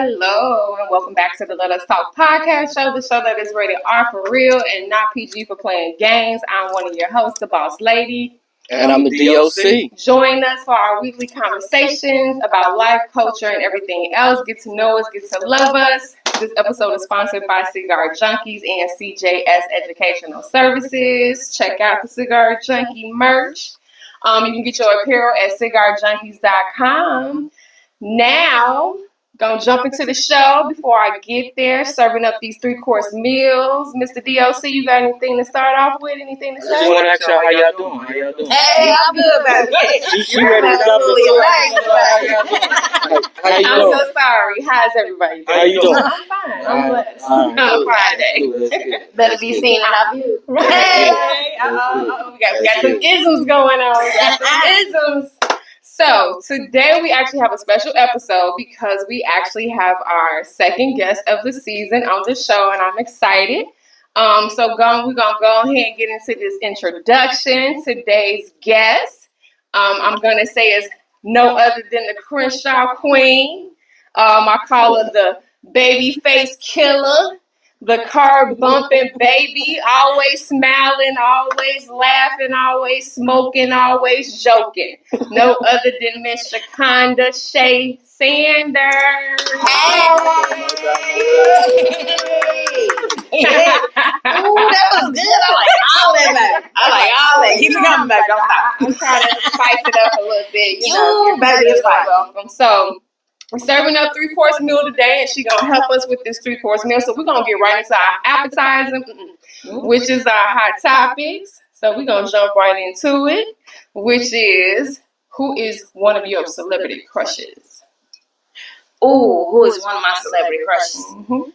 Hello, and welcome back to the Let Us Talk podcast show, the show that is rated R for real and not PG for playing games. I'm one of your hosts, the Boss Lady. And I'm the D.O.C. Join us for our weekly conversations about life, culture, and everything else. Get to know us, get to love us. This episode is sponsored by Cigar Junkies and CJS Educational Services. Check out the Cigar Junkie merch. You can get your apparel at cigarjunkies.com. Now, gonna jump into the show before I get there, serving up these 3-course meals. Mr. D.O.C., you got anything to start off with? Anything to say? I just want to ask y'all how y'all doing. Hey, I'm good, baby. She ready to jump into I'm so sorry. How's everybody doing? How you doing? I'm fine. I'm blessed. On Friday. Better be seen than I view. Hey, we got some isms going on. We got some isms. So today we actually have a special episode because we actually have our second guest of the season on the show, and I'm excited. We're gonna go ahead and get into this introduction. Today's guest, I'm gonna say is no other than the Crenshaw Queen. I call her the baby face killer. The car bumping baby, always smiling, always laughing, always smoking, always joking. No other than Miss Shakonda Shay Sanders. Hey! Ooh, that was good. I like all that, baby. I like all that. Keep it coming, baby. Don't stop. I'm trying to spice it up a little bit. Baby, it's fine. Welcome. So, we're serving up 3-course meal today, and she's going to help us with this 3-course meal. So we're going to get right into our appetizer, which is our hot topics. So we're going to jump right into it, which is, who is one of your celebrity crushes? Ooh, who is one of my celebrity crushes? Mm-hmm.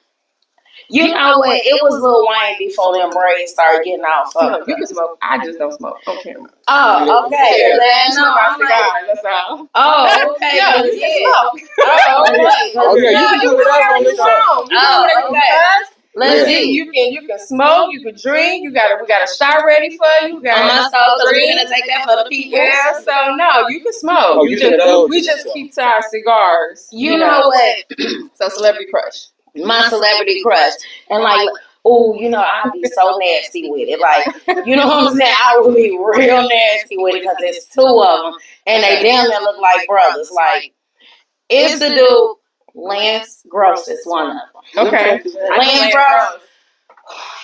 You know what? It was Lil Wayne before them braids started getting off. You can smoke. I just don't smoke on camera. Oh, okay. Yeah, That's my all cigar. That's all. Oh, okay. Yeah, you can smoke. Oh, okay. Oh, yeah, you can do whatever on this show. Let's see. You can smoke. You can drink. We got a shot ready for you. On my soul, because we're going to take that for the people. Yeah, so no, you can smoke. Oh, We just keep to our cigars. You know what? So celebrity crush. My celebrity crush. And like, oh, you know, I'd be so nasty with it. Like, you know what I'm saying? I would be real nasty with it because there's 2 of them. And they damn near look like brothers. Like, it's the dude, Lance Gross is one of them. Okay. Lance Gross.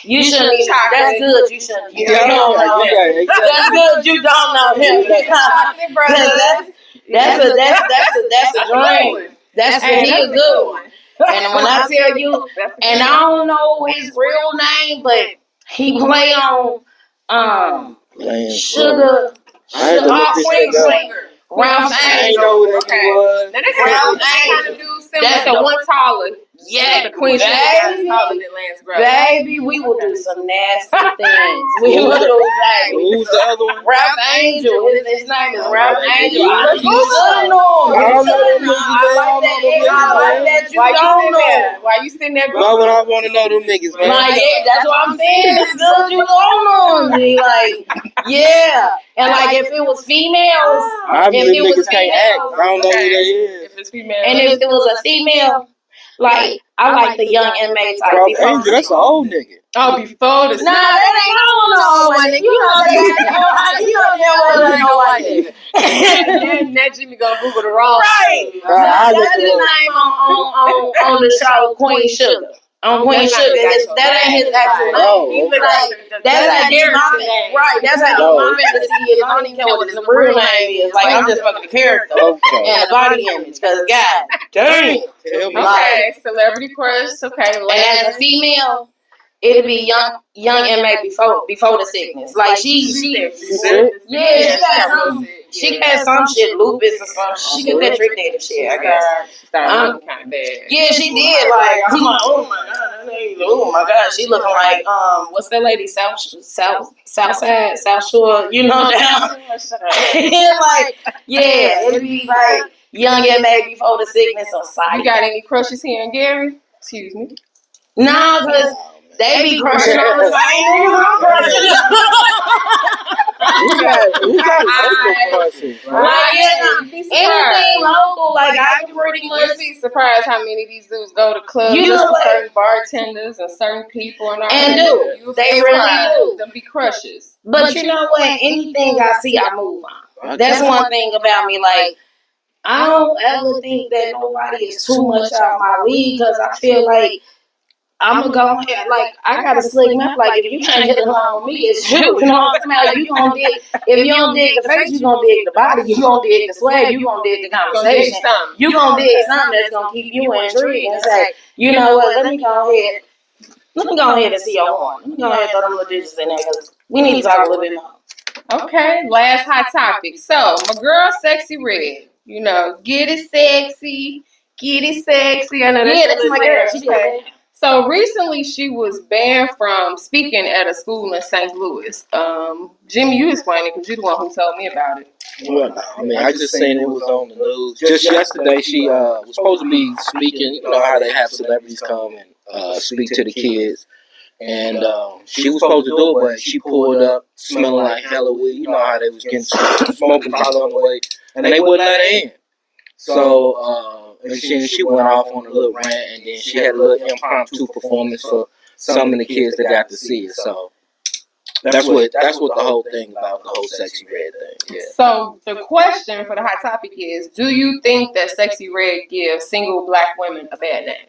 You shouldn't even. That's good. You shouldn't. You don't know him. That's good. You don't know him. That's a dream. That's he a good one. And when I tell you, and I don't know his real name, but he play on Sugar Queen Singer. Ralph Angel. Okay. Now Ralph Angel. That's the one taller. Yeah, the Queen Singer is taller than Lance Gross. Baby, we will do some nasty things. We will do, baby. Who's the other one? Ralph Angel. His name is Ralph Angel. I like that. You don't know. Why you sitting there? Why would I want to know them niggas, man? Like, yeah, that's what I'm saying. It's good you don't know me. Like, yeah. And like, if it was females, I mean, them niggas can't act. I don't know who they is. If it's female. and if it was a female, like, I like the young inmates. Ralph Angel, that's an old nigga. Oh, before the Nah, that ain't no one. You know that. You don't know what That Jimmy gonna Google the wrong. Right. That's his name on the show, Queen Sugar. On Queen Sugar, that ain't his actual name. That's how their mom, right? That's how the mom and the C is. I don't even care what his real name is. Like, I'm just fucking the character and the body image. Because God damn. Okay, celebrity crush. Okay, And as a female, it'll be young inmate before the sickness. Like she got some. She got some shit, lupus or something. She got that trick daddy shit, I guess. Started looking kind of bad. Yeah, she did. Like, I'm like, oh my god, she looking like what's that lady? South Side, South Shore, you know down. Like, yeah, it'd be like young and maybe before the sickness or sight. You got any crushes here in Gary? Excuse me. No, because they be crushing on the same niggas I'm crushing. Who got local crushes? Like, anything local, like I can pretty much. You'd be surprised how many of these dudes go to clubs You know with what? certain bartenders and certain people and all And that. do. They really do. Them be crushes. But you know what? Anything I see, I move on. That's one thing about me. Like, I don't ever think that nobody is too much out of my league because I feel like I'm gonna go ahead. Like, I got a slick map. Like, if you can't get along with me, it's you. You know what I'm saying? Like, you gonna dig. If you don't dig the face, you gonna dig the body. You gonna dig the swag. You gonna dig the conversation. You gonna dig something that's gonna keep you intrigued and say, you know what? Let me go ahead. Let me go ahead and see your horn. Let me go ahead and throw them little digits in there because we need to talk a little bit more. Okay, last hot topic. So, my girl, Sexy Red. You know, get it sexy. Get it sexy. I know that's my girl. She's okay. So recently, she was banned from speaking at a school in St. Louis. Jimmy, you explain it because you're the one who told me about it. Well, I mean, I just seen it was on the news. Just yesterday, she was supposed to be speaking. You know how they have celebrities come and speak to the kids. And she was supposed to do it, but she pulled up smelling like hella weed. You know how they was getting smoking pot on the way. And they wouldn't let her in. So and she went off on a little rant, and then she had a little impromptu performance for some of the kids that got to see it. So that's what the whole thing about the whole Sexy Red thing. Yeah. So the question for the hot topic is: do you think that Sexy Red gives single black women a bad name?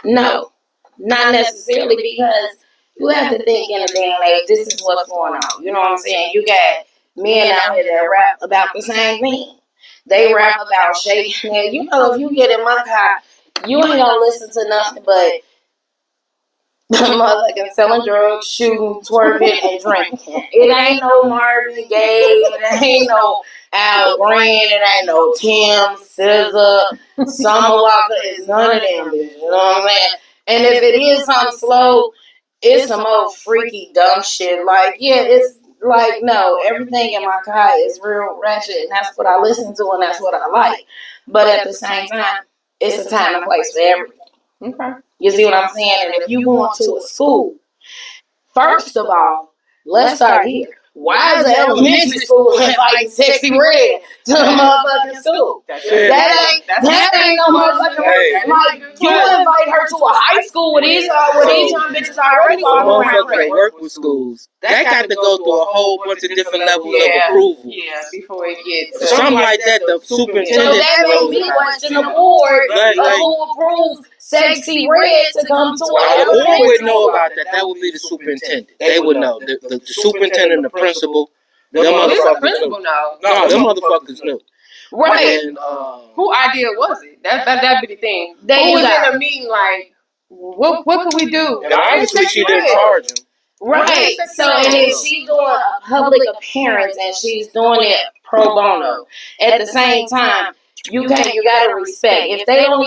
No, not necessarily, because you have to think in a day and age, this is what's going on. You know what I'm saying? You got men out here that rap about the same thing. They rap about Shay. Now, you know, if you get in my car, you ain't gonna listen to nothing but motherfucking selling drugs, shooting, twerking, and drinking. It ain't no Marvin Gaye. It ain't no Al Green. It ain't no Tim, SZA, Summer Walker. It's none of them. You know what I'm saying? And if it is something slow, it's some old freaky dumb shit. Like, yeah, it's like, no, everything in my car is real ratchet, and that's what I listen to, and that's what I like. But at the same time, it's a time and place for everything. Okay. You see what I'm saying? And if you go into a school, first of all, let's start here. Why is the elementary school inviting Sexy Red to the motherfucking school? That ain't no motherfucking red. Like, you invite her to a high school where these young bitches already walking around. Motherfuckers work with schools. That got to go through a whole bunch of different levels of approval. Yeah, before it gets something like that. The superintendent. So that made me question the board of who approved Sexy Red to come to our the board would know about that. That would be the superintendent. They would know. The superintendent, the principal. Them motherfuckers principal know. No, them motherfuckers knew. Right. And, who idea was it? That'd be the thing. Who was in a meeting like, what could we do? Obviously, she didn't charge him. Right. So, and if she's doing a public appearance and she's doing it pro bono, at the same time, you gotta respect. If they don't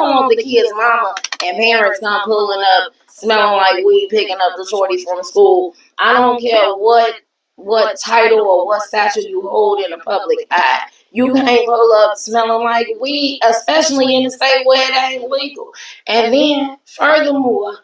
want the kids' mama and parents come pulling up, smelling like weed, picking up the shorties from school, I don't care what title or what stature you hold in the public eye. You can't pull up smelling like weed, especially in the state where it ain't legal. And then, furthermore,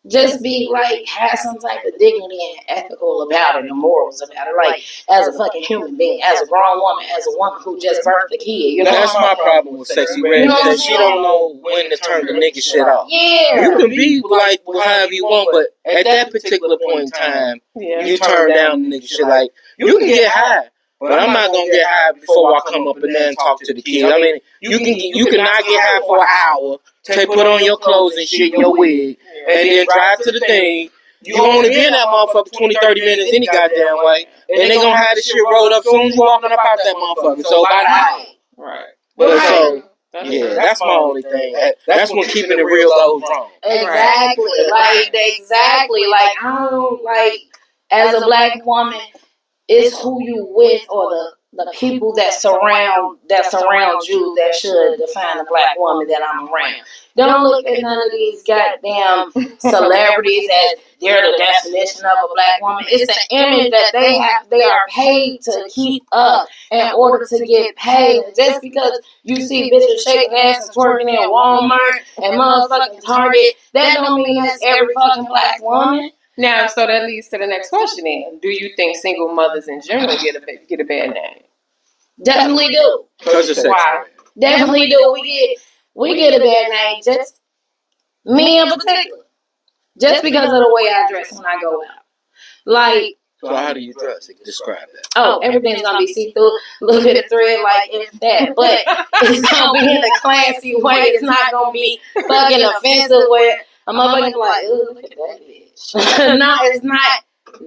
just be like, have some type of dignity and ethical about it and morals about it. Like, as a fucking human being, as a grown woman, as a woman who just birthed a kid. You know, that's my problem with Sexy Red. That she don't know when to turn the nigga shit off. Yeah. You can be like however you want, but at that particular point in time, you turn down the nigga shit. Like, you can get high, but I'm not gonna get high before I come up and then talk to the kid. I mean, you can not get high for an hour, put on your clothes and shit, your wig, and then drive to the thing. You only be in that motherfucker 20, 30 minutes any goddamn way, and they gonna have the shit rolled up as soon as you walking up out that motherfucker. So by the hour. Right. But so Yeah, that's my only thing. That's when keeping it real goes wrong. Exactly. Like, like, I don't, like, as a black woman, it's who you with or the people that surround you that should define the black woman that I'm around. Don't look at none of these goddamn celebrities as they're the definition of a black woman. It's the image that they are paid to keep up in order to get paid. And just because you see bitches shaking ass and twerking in Walmart and motherfucking Target, that don't mean that's every fucking black woman. Now, so that leads to the next question then. Do you think single mothers in general get a bad name? Definitely do. Why? Definitely do. We get a bad name, just me in particular. Just because of the way I dress when I go out. Like, so how do you dress? Describe that. Oh, everything's gonna be see-through, a little bit of thread, like if that. But it's gonna be in a classy way. It's not gonna be fucking offensive where a motherfucker's like, ooh, look at that bitch. No, it's not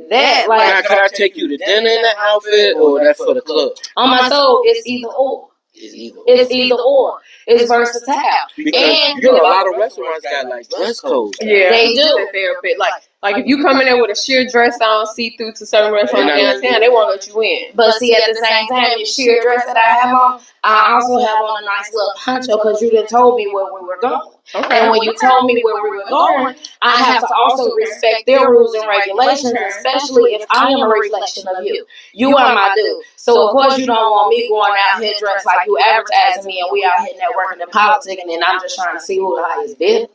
that. Like, can I take you to dinner in that outfit, or that's for the club? On my soul, it's either or. It's either or. It's versatile. Because and a lot of restaurants got like dress codes. Yeah, they do. They're a bit like if you come in there with a sheer dress on, see through to certain restaurants downtown, they won't let you in. But see, at the same time, the sheer dress that I have on, I also have on a nice little poncho because you done told me where we were going. Okay. And when you told me where we were going, I have to also respect their rules and regulations, especially if I am a reflection of you. You are my dude. So, of course, you don't want me going out here dressed like you advertising me and we out here networking and politicking and I'm just trying to see who the highest bid.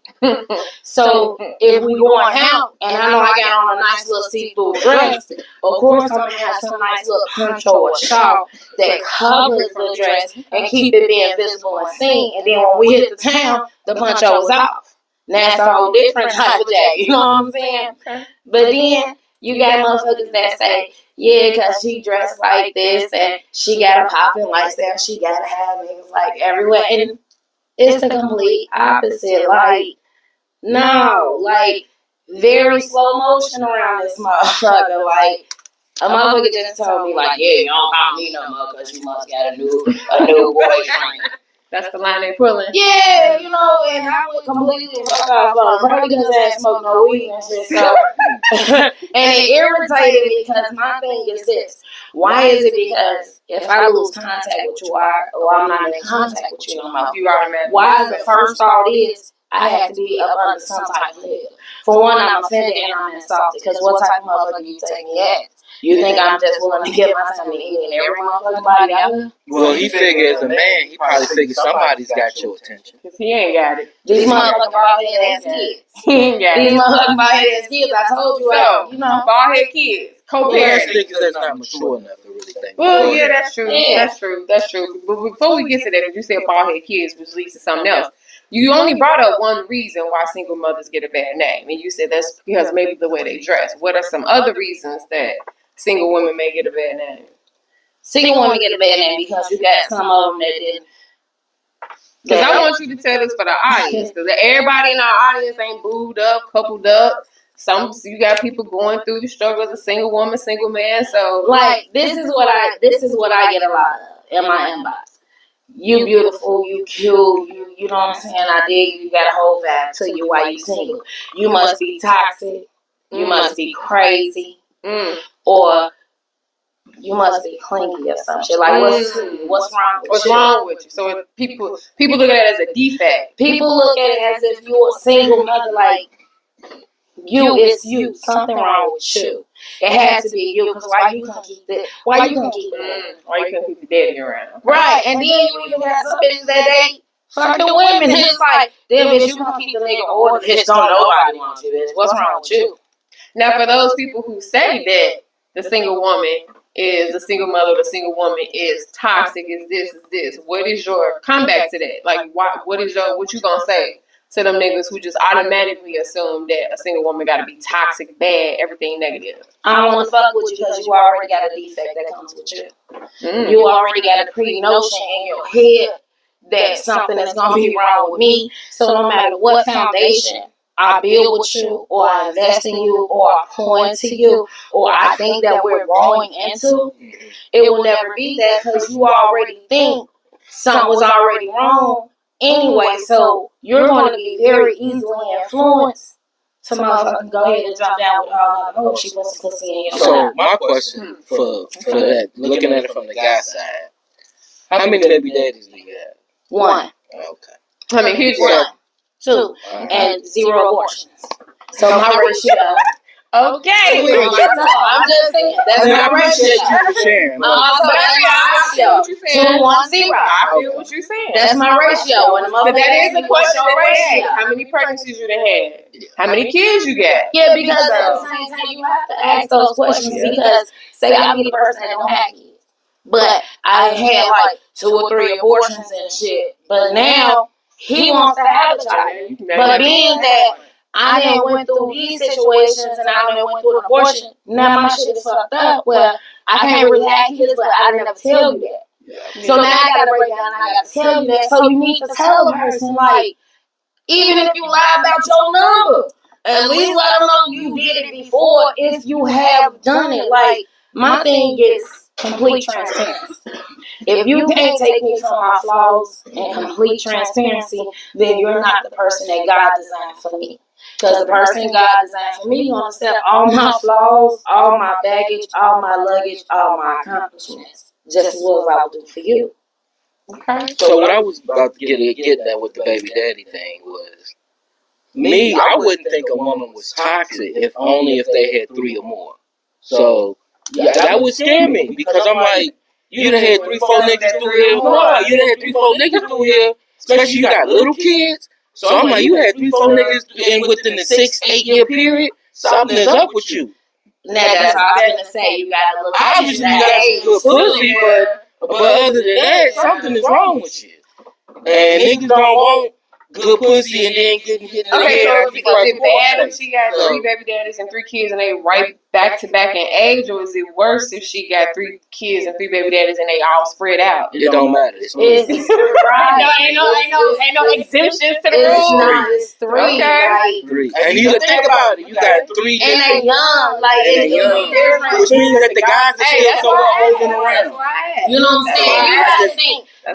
So, if we going out and I know I got on a nice little see-through dress, of course, I'm going to have some nice little poncho or shawl that covers the dress and keep it being visible and seen. And then when we hit the town, the poncho is off. Now it's a whole different type of jacket, you know what I'm saying? But then you got motherfuckers that say, yeah, because she dressed like this and she got a popping lifestyle, she got to have niggas like everywhere. And it's the complete opposite. Like, no, like, very slow motion around this motherfucker. Like, a motherfucker just told me, like, yeah, you don't call me no more because you must got a new boyfriend. That's the line they pulling. Yeah, you know, and I went completely fuck off on him. Probably because I ain't smoked no weed and shit, so. And it irritated me because my thing is this. Why is it because if I lose contact with you or I'm not in contact with you no more, why is the first thought is I have to be up under some type of label? For one, I'm offended and I'm insulted because what type of motherfucker you take me as? You think I'm just willing to give my time to eat and every motherfucking body out there? Well, he figured as a man, he probably figured somebody's got your attention. Because he ain't got it. These motherfucking bald-head ass kids. He ain't got it. These motherfucking bald-head ass kids, I told you, so, you know. Bald-head kids. Co-parenting. Niggas that's not mature enough to really think. Well, yeah, that's true. Yeah. That's true. But before we get to that, if you said bald-head kids, which leads to something else, you only brought up one reason why single mothers get a bad name. And you said that's because maybe the way they dress. What are some other reasons that single women may get a bad name? Single women get a bad name because you got some of them that didn't. Because I want you to tell this for the audience. Because everybody in our audience ain't booed up, coupled up. You got people going through the struggle as a single woman, single man. So, like, this is what I get a lot of in my inbox. You beautiful, you cute, you know what I'm saying? I dig you got a whole vibe to you while you single. You must be toxic. You must be crazy. Or you must be clingy or some shit. Like, what's wrong with you? What's wrong with you? So people look at it as a defect. People look at it as if you're a single mother, like, it's you. Something wrong with you. It has to be you, because why you gonna keep it? Why you gonna keep it? Why you gonna keep the daddy around? Right, and then you even have some bitches that date fucking women. It's like, damn bitch, you gonna keep the nigga or the bitch don't nobody want you, bitch. What's wrong with you? Now, for those people who say that the single woman is a single mother, the single woman is toxic, is this, what is your comeback to that? Like, what you gonna say to them niggas who just automatically assume that a single woman gotta be toxic, bad, everything negative? I don't want to fuck with you because you already got a defect that comes with you. You already got a pre-notion in your head that something is going to be wrong with me. So no matter what foundation I build with you, or I invest in you, or I pour into you, or I think that we're growing into, it will never be that because you already think something was already wrong anyway. So you're going to be very easily influenced to motherfucking go ahead and jump down with all that. Oh, she wants to pussy in your So my question for that, looking at it from the guy side, how many baby daddies do you have? One. Okay. How many kids? One. Two. And 0 abortions. So my ratio. Okay. I'm just saying. That's my ratio. Sharing. So that's my ratio. 2, 1, 0. I feel what you're saying. That's my ratio. But that is the question that they ask. How many pregnancies you done had? How many kids you got? Yeah, because at the same time, you have to ask those questions because, say, I be the person that don't have kids. But I had like 2 or 3 abortions and shit. But now, he wants to have a child. But being that I done went through these situations and I done went through an abortion, now my shit is fucked up. Well, I can't really have kids, but I didn't ever tell you that. Yeah. So now I gotta break down and I gotta tell you that. So you need to tell the person, like, even if you lie about your number, at least let them know you did it before if you have done it. Like, my thing is complete transparency. If you can't take me from my flaws and complete transparency, then you're not the person that God designed for me. Because the person God designed for me, gonna accept all my flaws, all my baggage, all my luggage, all my accomplishments, just as well as I will do for you. Okay. So what I was about to get that with the baby daddy thing was, me, I wouldn't think a woman was toxic if only if they had 3 or more. So yeah, that would scare me because I'm like, you done had 3, 4 niggas through here. No, you done had 3, 4 niggas through here, especially you got little kids. So I'm like, you had 3, 4 niggas within the 6, 8 year period. Something is up with you. Now that's all I was gonna say. You gotta look. Obviously, you got some good pussy, but other than that, something is wrong with you. And niggas don't want good pussy and then getting hit in the Okay, head. so is it bad if she got 3 baby daddies and 3 kids and they right back to back in age, or is it worse if she got 3 kids and 3 baby daddies and they all spread out? It don't matter. It's right. Ain't no exemptions to the It's rule. not. It's 3. Okay. Like, 3. And you think about it. You got 3 and they young. Like, and they young, which means that the guys are still somewhat moving around. You know what I'm saying? You gotta think. So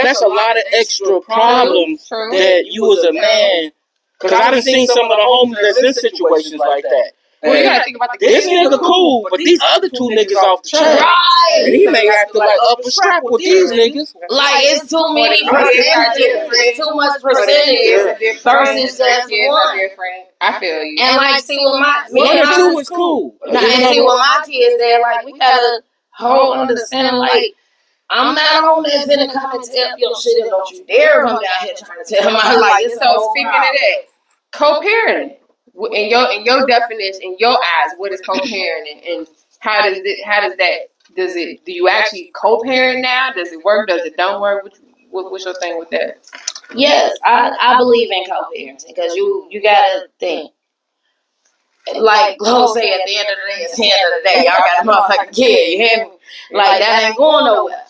that's a lot of extra problems that you as a man, because I done seen some of the homies that's in situations like that. Well, you gotta think about this nigga cool, but these other 2 niggas off the chain. Right. And he may have to like up a strap with these niggas. Like, it's too many percentages. It's too much percentage versus just one. I feel you. And like, see, with my 1 or 2 is cool. And see, with my kids, they're like, we got a whole understanding. Like, I'm not on that finna come and tell your shit, and don't you dare come down here trying to tell my life. So speaking of that, co-parenting, in your definition, in your eyes, what is co-parenting, and do you actually co-parent now? Does it work? Does it don't work? What's your thing with that? Yes, I believe in co-parenting because you gotta think. Like Glo say, at the end of the day, it's the end of the day. Y'all got a motherfucking kid. You hear me? Like, that ain't going nowhere.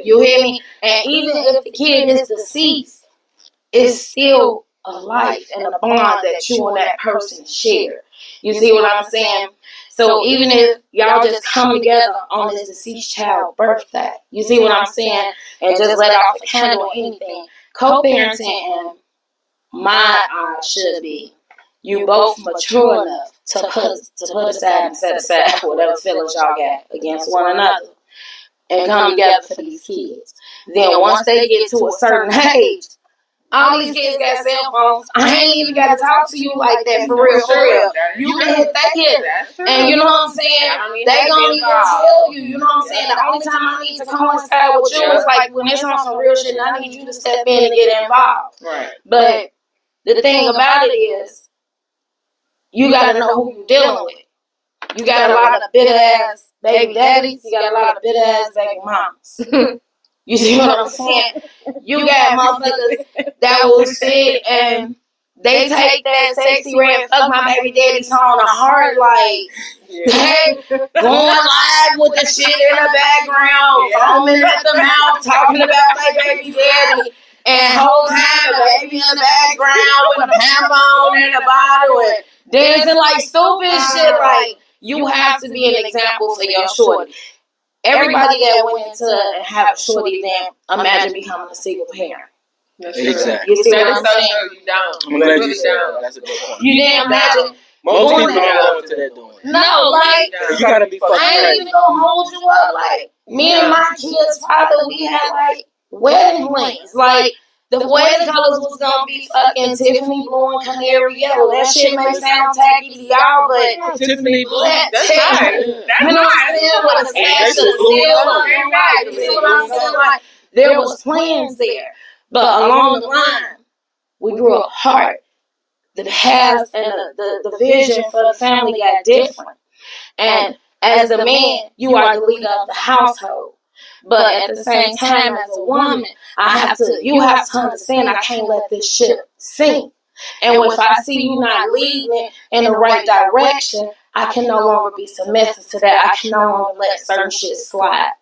You hear me? And even if the kid is deceased, it's still a life and a bond that you and that person share. You see what I'm saying? So even if y'all just come together on this deceased child's birthday, you see what I'm saying? And just let off the candle or anything. Co-parenting, in my eyes, should be you both mature enough to put aside and set aside whatever feelings y'all got against one another and come together for these kids. Then once they get to a certain age, all these kids got cell phones. I ain't even got to talk to you like that for real. You can hit that kid. And you know what I'm saying? They gonna even tell you, you know what I'm saying? The only time I need to coincide with you is like when it's on some real shit and I need you to step in and get involved. Right. But the thing about it is, you gotta know who you're dealing with. You got a lot of bitter ass baby daddies. You got a lot of bitter ass baby mamas. You see what I'm saying? You got motherfuckers that will sit and they take that sexy red fuck my baby daddy song to heart, like they going live with the shit in the background, foaming at the mouth, talking about their baby daddy. And whole time the baby in the background with a pamper on in the bottle and dancing like stupid shit. Like, you have to be an example for your shorty. Everybody that went into and have a shorty, then imagine becoming a single parent. Exactly. You see what I'm saying? You don't. I'm glad you said that. That's a good point. You didn't imagine. Most people don't go into that doing. No, like, you gotta be fucking I ain't crazy. even gonna hold you up. Like, me and my kid's father, we had like wedding plans. Like, the wedding colors was gonna be fucking Tiffany blue and canary yellow. That shit may sound tacky to y'all, but Tiffany blue. That's nice. you know what I'm saying? With a splash of silver and white. You see what I'm saying? Like, there was plans there, but along the line, we grew apart. The paths and the vision for the family got different. And as the man, you are the leader of the household. But at the same time, as a woman, you have to understand I can't let this ship sink. And if I see you not leading in the right direction, I can no longer be submissive to that. I can no longer let certain shit slide.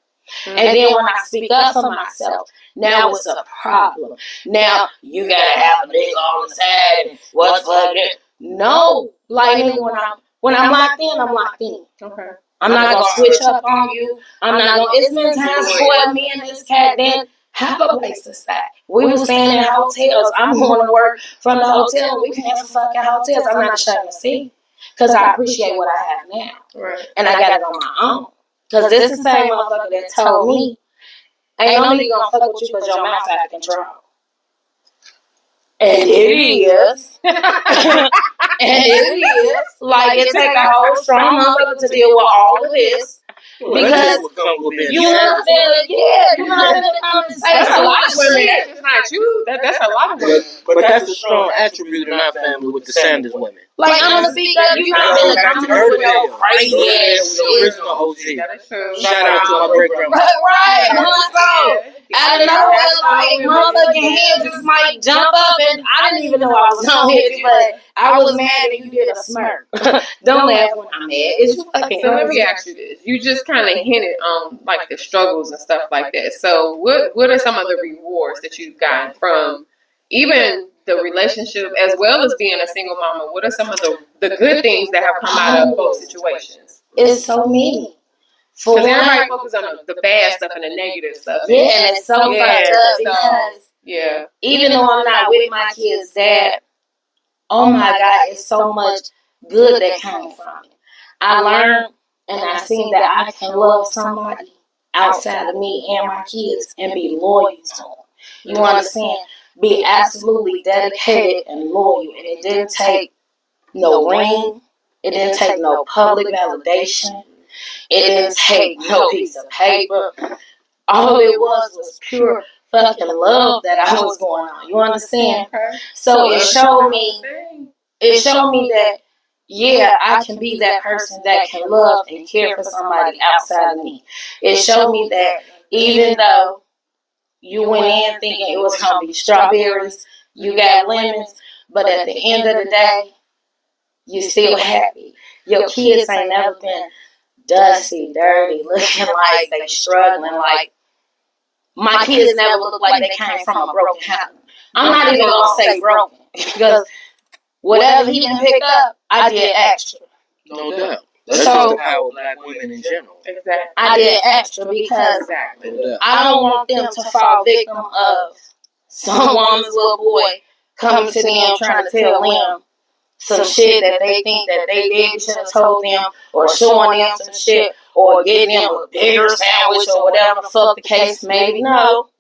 And then when I speak up for myself, now it's a problem. Now you gotta have a nigga on the side and what's fucking it. No. Like nigga, when I'm locked in, I'm locked in. Okay. I'm not gonna switch up on you. I'm not gonna it's been times where me and this cat didn't have a place to stay. We were staying in hotels. I'm going to work from the hotel and we paying for fucking hotels. I'm not ashamed to see. Because I appreciate what I have now. Right. And I got it on my own. Because this is the same motherfucker that told me, ain't no nigga gonna fuck with you because your mouth out of control. And it is. And it is. Like, it take a whole strong motherfucker to deal with all of this. Because you understand that, you know what I'm saying? That's a lot of women. That's not you. That's a lot of women. But that's a strong attribute in our family with the Sanders women. Like, I'm gonna speak up. You not gonna come up with no crazy ass shit. Original OG. That is true. Shout out to my great grandma. Right. Out of nowhere, like, motherfucking hands just might jump up, and I didn't even know I was on hit you, but I was mad that you did a smirk. Don't laugh when I'm mad. It's fucking So let me ask you this. You just kind of hinted on, like, the struggles and stuff like that. So what are some of the rewards that you've gotten from even the relationship as well as being a single mama? What are some of the good things that have come out of both situations? It's so many. Because everybody focuses on the bad stuff and the negative stuff. Yeah, and it's so fucked up because even though I'm not with my kid's dad, oh my God, it's so much good that came from it. I learned and I seen that I can love somebody outside of me and my kids and be loyal to them. You understand? Be absolutely dedicated and loyal. And it didn't take no ring. It didn't take no public validation. It didn't take no piece of paper. All it was pure fucking love that I was going on. You understand? So it showed me that, yeah, I can be that person that can love and care for somebody outside of me. It showed me that even though you went in thinking it was going to be strawberries, you got lemons, but at the end of the day, you still happy. Your kids ain't never been dusty, dirty, looking like they struggling. Like, my kids never look like they came from a broken house. I'm not even going to say broken because whatever he didn't pick up, I did extra. No doubt. That's So, just the power of black women in general. Exactly. I did extra because I don't want them to fall victim of some woman's little boy coming to them trying to tell them some shit that they think that they did should have told them, or showing them some shit, or getting them a bigger sandwich or whatever the fuck the case may be. No,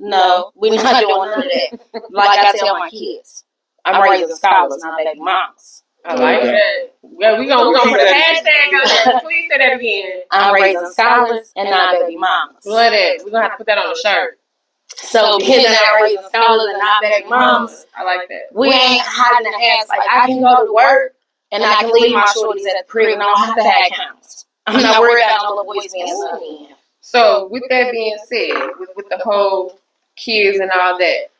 we're not doing none of that. Like I tell my kids, I'm raising scholars, not baby moms. I like that. Yeah, we're gonna put a hashtag on that. Please say that again. I'm raising scholars and not baby mamas. Love that. We're gonna have to put that on the shirt. So being that I'm raising scholars and not baby mamas, I like that. we ain't hiding the ass. Like, I can go to work and I can leave my shorties at the crib and I don't have to have accounts. I'm not worried about no little boys being sunny. So with that being said, with the whole kids and all that,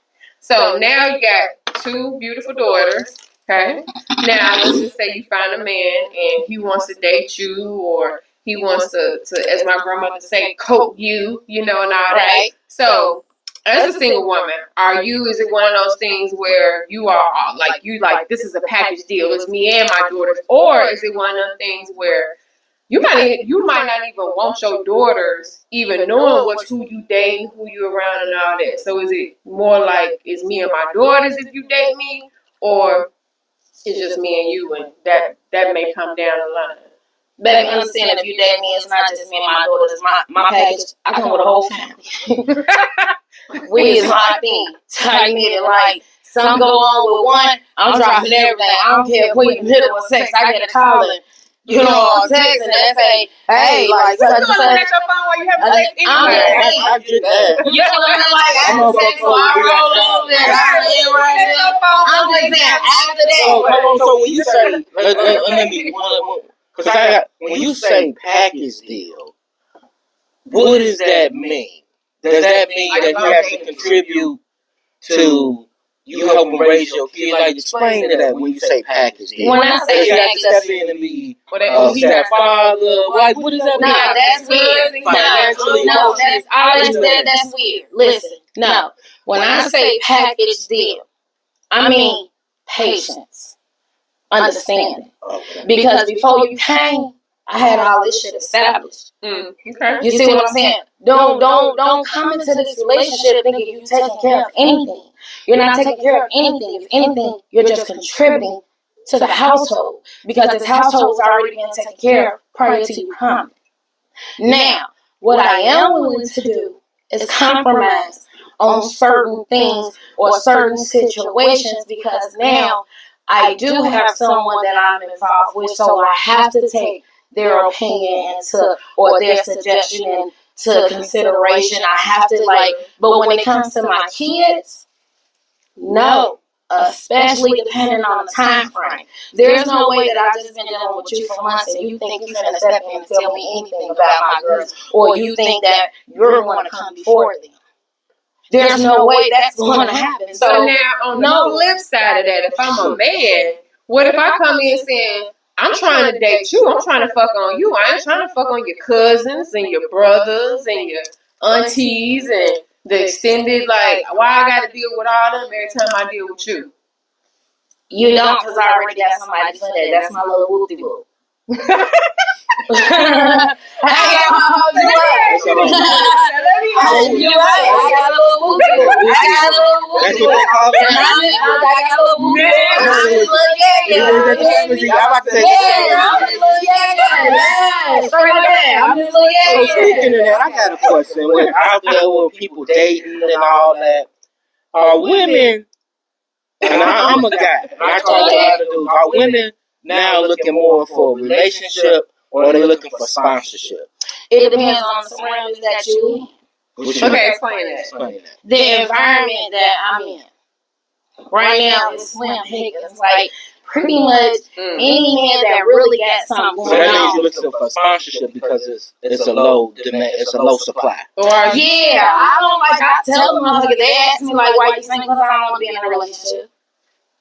so now you got two beautiful daughters. Okay. Now let's just say you find a man and he wants to date you, or he wants to as my grandmother say, coat you, and all that. Right. So as a single woman, is it one of those things where you are like this is a package deal, it's me and my daughters, or is it one of those things where you might not even want your daughters even knowing who you dating, who you around, and all that. So is it more like it's me and my daughters if you date me, or it's just me and you, and that may come down the line. Baby, understand if you date me, it's not just me and my daughters. My package, I come with a whole family. We is my thing. Tight knit, like some go on with one, I'm dropping everything. I don't care if we in the middle of sex. I get a call and text and they say, hey, like such and such. Your phone while you having sex anyway. I get that. You know what I'm like? After sex, so I roll over and I lay right there. I'm just saying after that. So when you say, let me, because when you say package deal, what does that mean? Does that mean that you have to contribute to you helping raise your kid? Like, explain to that when you say package deal. When I say you have to package, step in and be stepfather. Like, what does that mean? No, that's weird. No, that's weird. Listen, no. When I say package deal, I mean patience, understanding. Okay. Because before you came, I had all this shit established. Okay. You see what I'm saying? Don't come into this relationship thinking you taking care of anything. You're not taking care of anything. If anything, you're just contributing to the household because this household is already being taken care of prior to you coming. Now, what I am willing to do is compromise on certain things or certain situations because now I do have someone that I'm involved with, so I have to take their opinion or their suggestion into consideration. I have to but when it comes to my kids, no. Especially depending on the time frame. There's no way that I've just been dealing with you for months and you think you're going to step in and tell me anything about my girls, or you think that you're going to come before them. There's no way that's going to happen. So now, on the flip side of that, if I'm a man, what if I come in saying, I'm trying to date you, I'm trying to fuck on you, I ain't trying to fuck on your cousins and your brothers and your aunties and the extended, like, why I got to deal with all them every time I deal with you? You don't, because I already got somebody for that. That's my little whoopty whoop. I got my whole you right. I got a little whoopty whoop. That's what they call it. I got a little whoopty whoop. I'm just a little So speaking of that, I got a question. When out there with people dating and all that, are women, and I'm a guy, and I talk to a lot of dudes, are women now looking more for a relationship or are they looking for sponsorship? It depends on the surroundings that you in. Okay, explain that. The environment that I'm in. Right now is slim pickings. Like, pretty much any man that really got something going on. So that means you're looking for sponsorship because it's a low demand, it's a low supply. Yeah, I tell them, they ask me, like, why you think? Because I don't want to be in a relationship.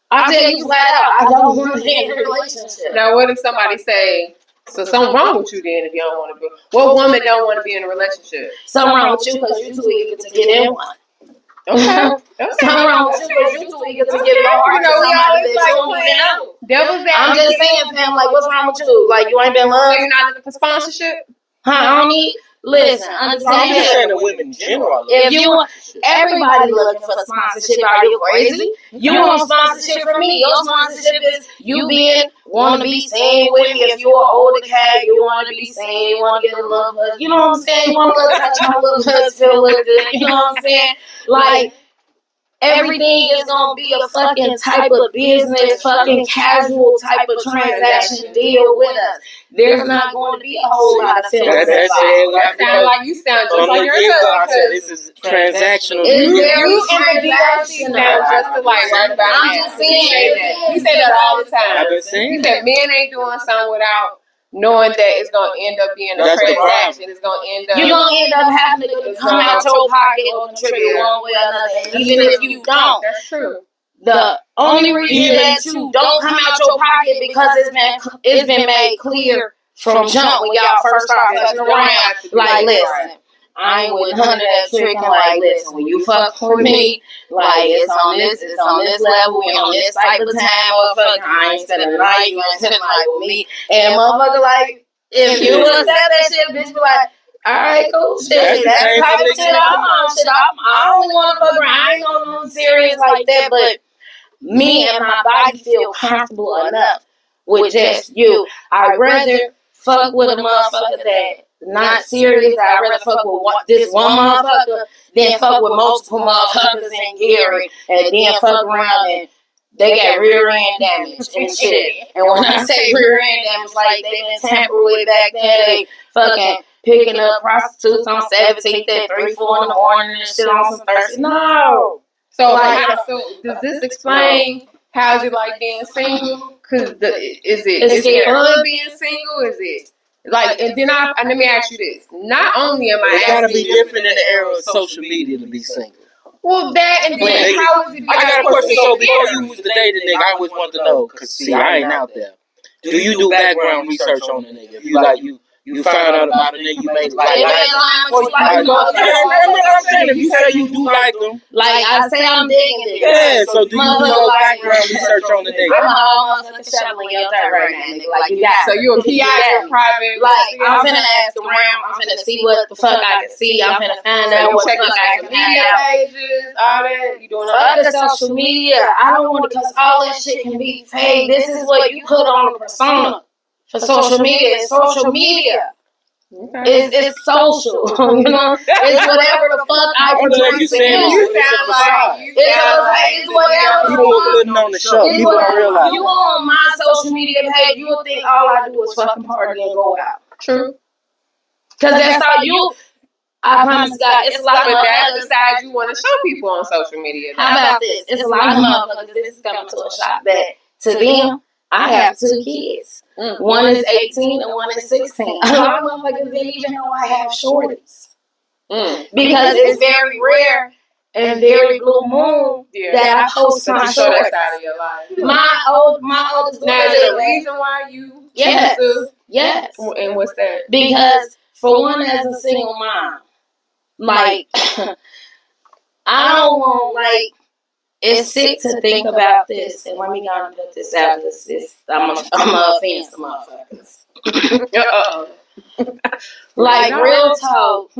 I tell you flat out, I don't want to be in a relationship. Now, what if somebody say, so something wrong with you then if you don't want to be? What woman don't want to be in a relationship? Something wrong with you because you're too eager to get in one. Okay. Something wrong with you because you're too eager to give your heart to somebody that you don't even know. I'm just saying, fam, like, what's wrong with you? Like, you ain't been loved? So you're not looking for sponsorship? I don't need. Listen, understand. I'm just saying that women in general. If you want, everybody looking for sponsorship. Are you crazy? You want sponsorship from me? Your sponsorship is you want to be seen with me. If you're an older cat, you want to be seen. You want to get a little hug. You know what I'm saying? You want to touch my little hug, feel look good. You know what I'm saying? Like, everything is going to be a fucking type of business, fucking casual type of transaction deal with us. There's not going to be a whole lot of feelings involved. That sounds like you sound just like your husband. I said this is transactional. You and the D.O.C sound just alike right about that. I'm just saying. You say that all the time. I've been saying you said men ain't doing something without knowing that it's going to end up being a transaction. It's going to end up... You're going to end up having to come out your pocket or contribute one way or another. Even if you don't. That's true. The only reason that you don't come out your pocket because it's been made clear from jump when y'all first start fucking around. Like, listen, I ain't with none of that tricking. Like, listen, when you fuck for me, like, it's on this level, we on this type of time, motherfucker. I ain't spending the night, you ain't spending the night with me. And motherfucker, like, If you accept that shit, bitch be like, alright, cool shit. That's the type of shit I'm on. Shit, I don't want to fuck around. I ain't on no serious like that, but me and my body feel comfortable enough with just you. I'd rather fuck with a motherfucker that not serious. I'd rather fuck with this one motherfucker than fuck with multiple motherfuckers in Gary and then fuck around and they got rear end damage and shit. And when I say rear end damage, like they been tampered with back then, they fucking picking up prostitutes on 17th at 3, 4 in the morning and shit on some Thursday. No. So, so does this explain how is it like being single? Because is it fun being single? Is it like? And then let me ask you this: not only am I, it's gotta be different in the era of social media to be single. Well, that and then how is it? I got a question. So before you was the dating nigga, I always want to know because see, I ain't out there. Do you do background research on the nigga? If you found out about a nigga, you made like if you say you do like them, like I say I'm digging it. Yeah, so do you do no background research on the nigga? I'm a whole motherfucking shoveling your dirt right now, nigga. Like you got. So you a PI, private. Like I'm finna ask around. I'm finna see what the fuck I can see. I'm finna find out what the fuck I can find out. Pages, all that. You doing all the social media? I don't want to, cause all that shit can be fake. This is what you put on a persona. For social media, it's social media. Okay. It's social, you know. It's whatever the fuck I can do. You sound like it's whatever. You were putting on the show. You don't realize. You on my social media page, you will think all I do is fucking party and go out. True. Cause that's all you. I promise God, it's a lot of that's the side you want to show people on social media. How about this? It's a lot of motherfuckers. This is coming to a shop that to them, I have 2 kids. One is 18 and one is 16. A lot of motherfuckers didn't even know I have shorties. Because it's very rare and very blue moon that I post my shorts. Side of your life. My oldest now, is there a reason why you yes. And what's that? Because for one, as a single mom, like I don't want like. It's sick to think about this, and let me go and put this out. I'm a offend some motherfuckers. Like real talk,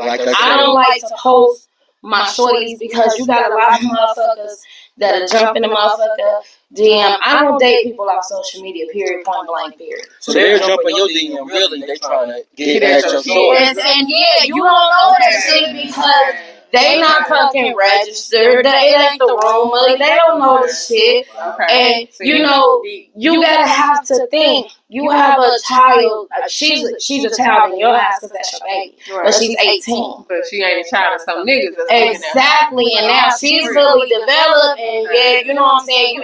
I don't like to post my shorties because you got a lot of motherfuckers that are jumping the motherfucker DM. I don't date people off social media. Period. Point blank. Period. So they're jumping your DM. Really, they trying to get at your story. And yeah, you don't know that shit because. They not fucking registered. They ain't the room. Like, they don't know the shit. Okay. And so you know, you gotta have to think. You have a child. She's a child in your house because that's your baby. Right. But she's 18. But she ain't a child of some niggas. Exactly. And now she's fully developed. And yeah, you know what I'm saying.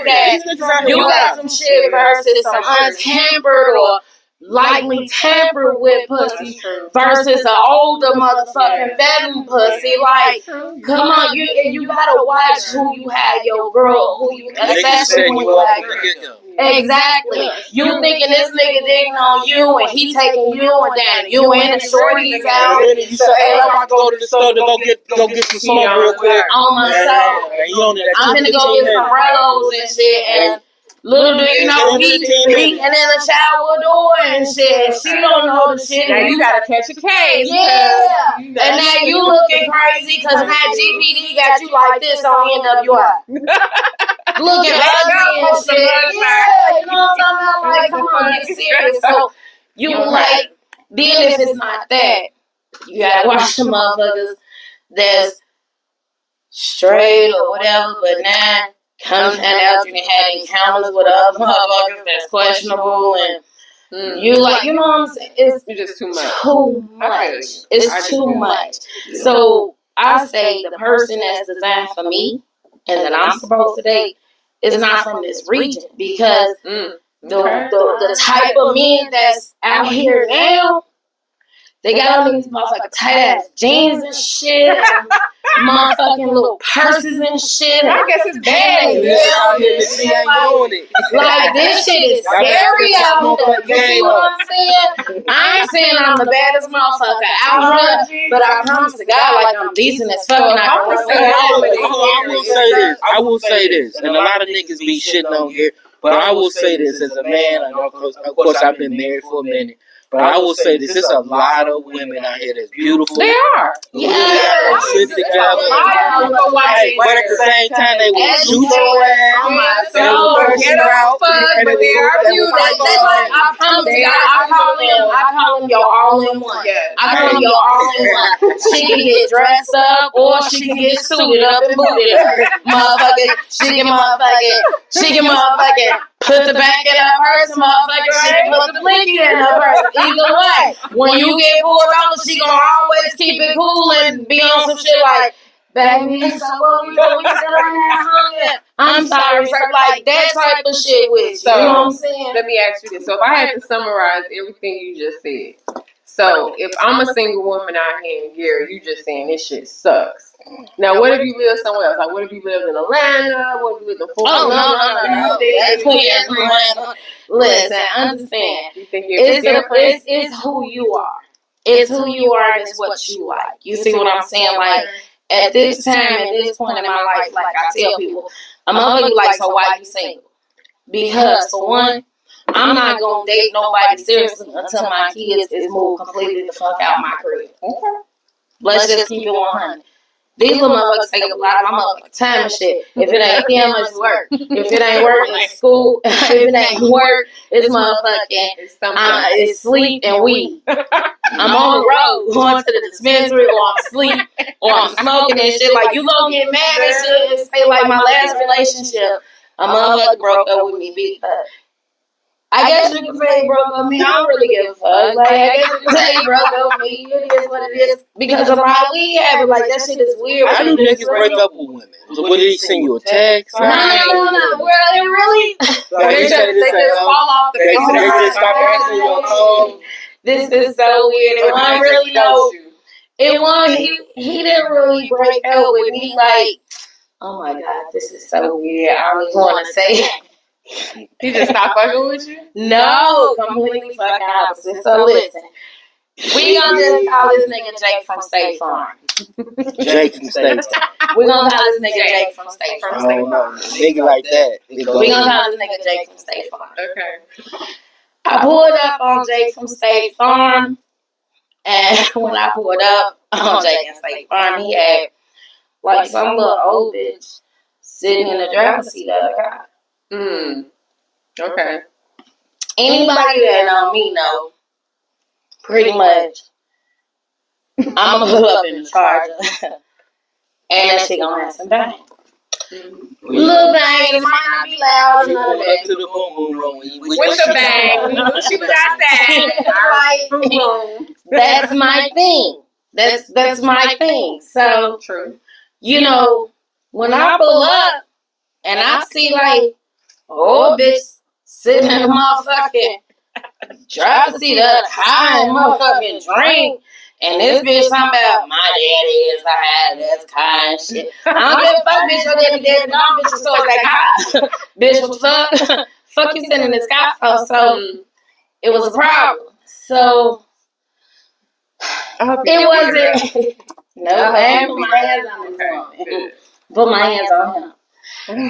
You got some shit versus some untampered or lightly tampered with pussy versus an older motherfucking veteran pussy. Like, come on, you gotta watch who you have your girl, who you especially when you have your exactly. You thinking this nigga digging on you and he taking you and then you and the shorties out. And then you say, hey, I'm about to go to the store to go get some smoke real quick. On my soul. I'm gonna go get some Rellos and shit and little do you know, he and then the shower door and shit. She don't know the shit. Now you gotta catch a case. Yeah. And now you looking crazy because now GPD got you like this on NWI. Looking ugly and shit. Yeah, you know what I'm talking about? Like, come on, get serious. So you like, then if it's not that, you gotta watch the motherfuckers that's straight or whatever, but now. Come and out, you can have encounters with other motherfuckers that's questionable, and you like, you know what I'm saying? It's just too much. It's too much. So I say the person that's designed for me and that I'm supposed to date is not from this region because the type of men that's out here now. They got all these motherfucking tight ass jeans and shit, and motherfucking little purses and shit. I guess it's bad. Like this shit is scary out here. You see what I'm saying? I ain't saying I'm the baddest motherfucker out here, but I promise to God, like I'm decent as fuck. I will say this, and a lot of niggas be shitting on here, but I will say this as a man. Of course, I've been married for a minute. But I will say this: there's a lot of women out here that's beautiful. They are. Yeah. Shit together. But at the same time, they will shoot your ass. So but they are beautiful. I promise you, I call them your all-in-one. I call them your all-in-one. She can get dressed up or she can get suited up and booted up. Motherfucker, she can motherfucking put the back in her purse, motherfucker. She can put the blinky in her purse. Either way, when you get pulled over, she gonna always keep it cool and be on some shit like, baby, so what we doing? We still ain't hung. I'm sorry, sir. Like that type of shit with you. So, you know what I'm saying? Let me ask you this. So if I had to summarize everything you just said. So if I'm a single woman out here and Gary, you just saying this shit sucks. Now what if you live somewhere else? Like what if you lived in Atlanta? What if you lived in Fort Oh, no. Listen, understand. It's who you are. It's who you are and it's what you like. You see what I'm saying? Like, at this time, at this point in my life, like I tell people, a motherfucker like, so why you single? Because, for one, I'm not going to date nobody seriously until my kids is moved completely the fuck out my crib. Okay. Let's just keep it 100. These little motherfuckers take a lot of my motherfucking time and shit. If it ain't them, it's work. If it ain't work, it's school. If it ain't work, it's motherfucking, it's sleep and weed. I'm on the road going to the dispensary or I'm asleep or I'm smoking and shit. Like, you gonna get mad and shit and say, like, my last relationship, a motherfucker broke up with me because I guess you can say he broke up with me. I don't really give a fuck. Like, I guess you can say he broke up with me. It is what it is. Because of how we have it. Like, that shit is weird. How do niggas break up with women? What did he send you a text? No. Well, it really. They just fall off the They just stop answering your phone. This is so weird. It wasn't really no. It wasn't. He didn't really break up with me. Like, oh my god, this is so weird. I don't even want to say it. He just stopped fucking with you? No, completely fucking opposite. So listen, we gonna just call this nigga Jake from State Farm. Jake from State Farm. We gonna call this nigga Jake from State Farm. I don't know. Nigga like that. We gonna call this nigga Jake from State Farm. Okay. I pulled up on Jake from State Farm, and when I pulled up on Jake and State Farm, he had like some little old bitch sitting in the driver's seat of the car. Okay. Anybody that know me know, pretty much, I'm gonna pull up in the Charger, and that shit gonna have some bang. Little bang, it might not be loud, none of that. To the boom room. With the bang. She was outside. That's my thing. That's my thing. So, True. you know, when I pull up and I see like, oh, bitch sitting in the motherfucking driver's seat of the car and motherfucking drink, and this bitch talking about my daddy is high, that's car and shit. I don't give a fuck, bitch, your daddy dead, no, bitch, so is that car. Bitch, what the fuck? Fuck you sitting in this car for? So, it was a problem. So, it wasn't. No, I ain't put my hands on him. Put my hands on him.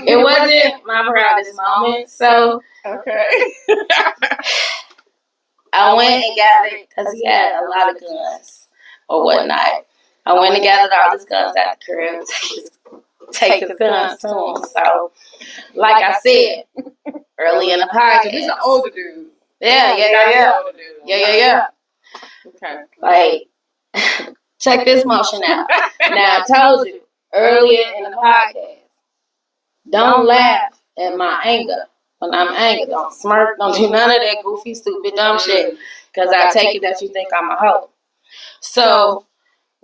It wasn't my proudest moment. So, okay. I went and gathered, because he had a lot of guns or whatnot. I went and gathered all his guns out the crib, take his guns to him. So, like I said, early in the podcast. He's an older dude. Yeah. Okay. Like, check this motion out. Now, I told you earlier in the podcast, don't laugh at my anger. When I'm angry, don't smirk, don't do none of that goofy, stupid, dumb shit. Because I take it that you think I'm a hoe. So,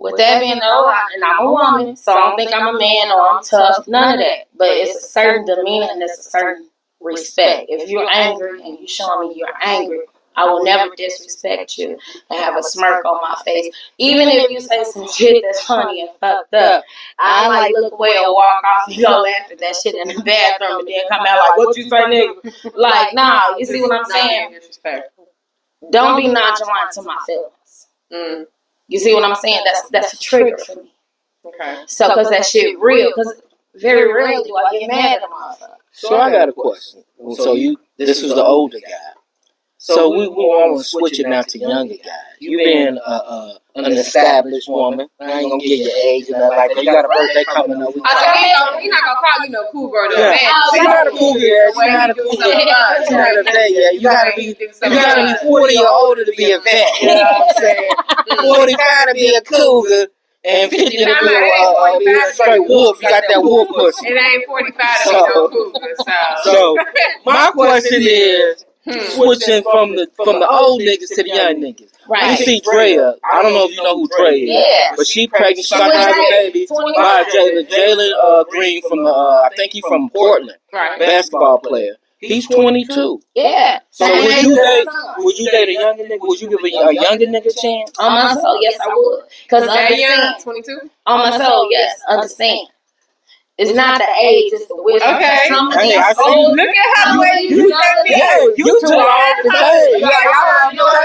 with that being known, and I'm a woman, so I don't think I'm a man or I'm tough, none of that. But it's a certain demeanor and it's a certain respect. If you're angry and you show me you're angry, I will never disrespect you and have a smirk on my face. Even if you say some shit that's funny and fucked up, I like look away or walk off and go laugh at that shit in the bathroom and then come out like, what you say, nigga? Like, nah, you see what I'm saying? Don't be nonchalant to my feelings. You see what I'm saying? That's a trigger for me. Okay. So, because that shit real. Because very rarely do I get mad at a motherfucker. So I got a question. So this was the older guy. So we want to switch it now to younger guys. You being an established woman. I ain't gonna give your age and nothing like that. You got a birthday coming up. He's not gonna call you no cool girl. Yeah. She not a cool girl. She not a cool girl. She not a vet yet. You gotta be 40 or older to be a vet. You know what I'm saying? 45 to be a cougar. And 50 to be a straight wolf. You got that wolf pussy. It ain't 45 to be no cougar. So my question is, switching from the old niggas to the young niggas. Right. You see Drea. I don't know if you know who Drea is. Yeah. But she pregnant. She's about to have a baby by Jalen Green from I think he's from Portland. Right. Basketball player. He's 22. Yeah. So would you date a younger nigga? Would you give a younger nigga a chance? On my soul, yes, I would. Because understand. 22? On my soul, yes, understand. It's not the age, it's the wisdom. Okay. Some of these I see. old, Look at how the way you look at me. Yeah, you too old to say. Look at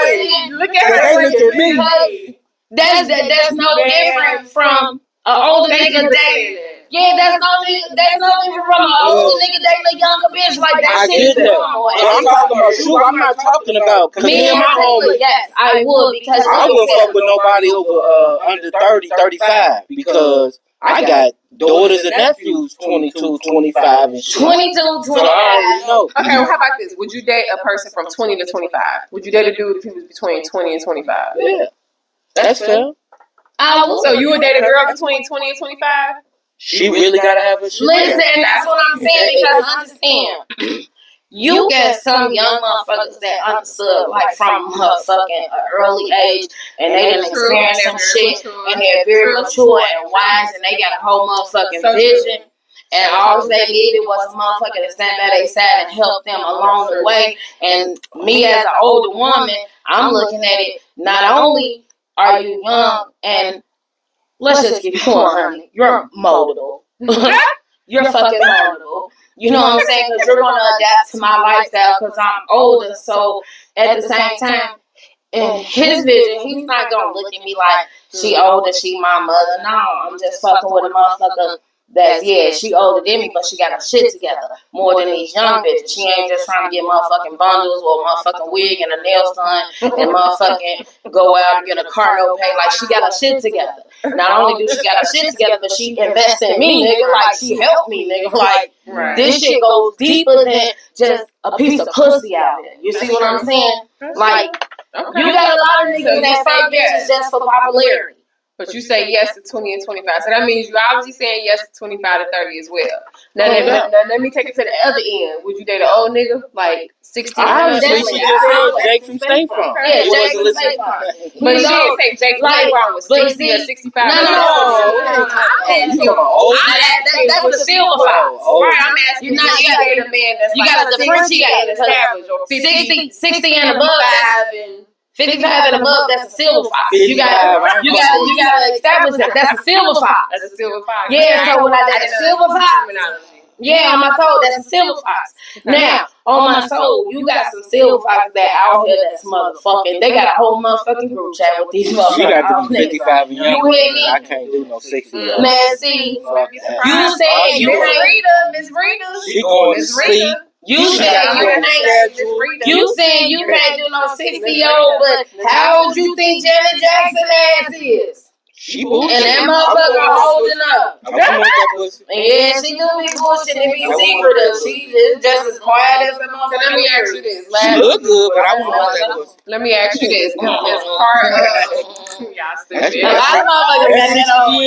They her. look at me. That's no different from an older nigga dating. Yeah, that's no different from an older nigga dating a younger bitch. Like that I shit is get that. normal. But I'm talking about you. I'm not talking about because me and my homie. Yes, I would because I wouldn't fuck with nobody over under 30, 35 because I got daughters and nephews 22, 25 and shit. 22, 25. So I already know. Okay, well, how about this? Would you date a person from 20 to 25? Would you date a dude if he was between 20 and 25? Yeah, that's fair. I would. So you would date a girl between 20 and 25? She really gotta have a shit. Listen, that's what I'm saying because understand. You get some young motherfuckers that understood like from motherfucking early age and they done experienced some shit and they're very mature and wise and they got a whole motherfucking vision. And all they needed was a motherfucker to stand by their side and help them along the way. And me as an older woman, I'm looking at it, not only are you young and let's just get going, honey, you're moldable. You're fucking moldable. You know what I'm saying? Because you're going to adapt to my lifestyle because I'm older. So at the same time, in his vision, he's not going to look at me like she older, she my mother. No, I'm just fucking with a motherfucker that's, yeah, she older than me, but she got her shit together more than these young bitches. She ain't just trying to get motherfucking bundles or motherfucking wig and a nails done and motherfucking go out and get a car no pay. Like, she got her shit together. Not only do she got her shit together, but she invests in me, nigga. Like, she helped me, nigga. Like, this shit goes deeper than just a piece of pussy out here. You see what I'm saying? Like, you got a lot of niggas that fuck bitches just for popularity. But you say yes to 20 and 25. So that means you're obviously saying yes to 25 to 30 as well. Now, let me take it to the other end. Would you date an old nigga? Like 16? Obviously, she just said Jake from State Farm. Yeah, Jake from State Farm. But she didn't say Jake from State Farm was 60 or 65. No. That's the silver fox. Right, I'm asking you not to date a man that's you got to differentiate. 60 and above. 55 and above, that's a silver fox. You gotta establish that. That's a silver fox. That's a silver fox. Yeah, so when I did a silver fox, yeah, on my soul, that's a silver fox. Now, on my soul, you got some silver foxes that out here that's motherfucking, they got a whole motherfucking group chat with these motherfuckers. You got to be 55 and younger. You hear me? I can't do no 60 year old. Man, see, you said you ain't. Miss Rita. She going to sleep. You said you can't do no 60-year-old, but how old you think Janet Jackson ass is? She bullshit. And that motherfucker holding up. Yeah, she do be bullshit and be secretive. She is just as quiet as a motherfucker. Let me ask you this. She look good, but I want that pussy. Let me ask you this. As part of y'all stupid. A lot of motherfuckers got that old.